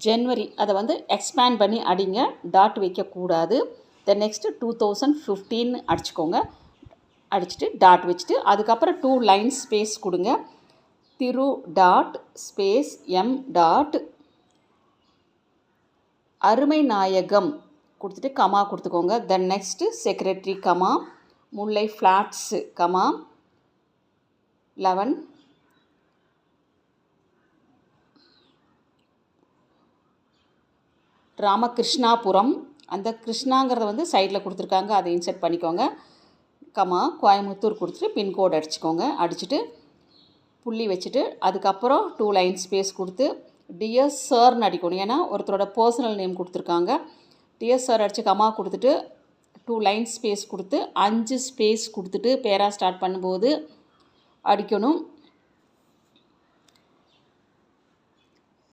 ஜனவரி அதை வந்து எக்ஸ்பேண்ட் பண்ணி அடிங்க, டாட் வைக்கக்கூடாது. Then next 2015 அடிச்சுக்கோங்க. அடிச்சுட்டு டாட் வச்சுட்டு அதுக்கப்புறம் 2 லைன்ஸ் ஸ்பேஸ் கொடுங்க. திரு டாட் ஸ்பேஸ் எம் டாட் அருமை நாயகம் கொடுத்துட்டு கமா கொடுத்துக்கோங்க. தென் நெக்ஸ்ட்டு செக்ரட்டரி கமா முல்லை ஃப்ளாட்ஸு கமா 11 ராமகிருஷ்ணாபுரம், அந்த கிருஷ்ணாங்கிறத வந்து சைடில் கொடுத்துருக்காங்க, அதை இன்சர்ட் பண்ணிக்கோங்க. கமா கோயம்புத்தூர் கொடுத்துட்டு பின்கோடு அடிச்சுக்கோங்க. அடிச்சுட்டு புள்ளி வச்சுட்டு அதுக்கப்புறம் 2 லைன் ஸ்பேஸ் கொடுத்து டியர் சார்னு அடிக்கணும். ஏன்னா ஒருத்தரோட பர்சனல் நேம் கொடுத்துருக்காங்க. டியர் சார் அடித்து கமா கொடுத்துட்டு 2 லைன் ஸ்பேஸ் கொடுத்து 5 ஸ்பேஸ் கொடுத்துட்டு பேரா ஸ்டார்ட் பண்ணும்போது அடிக்கணும்.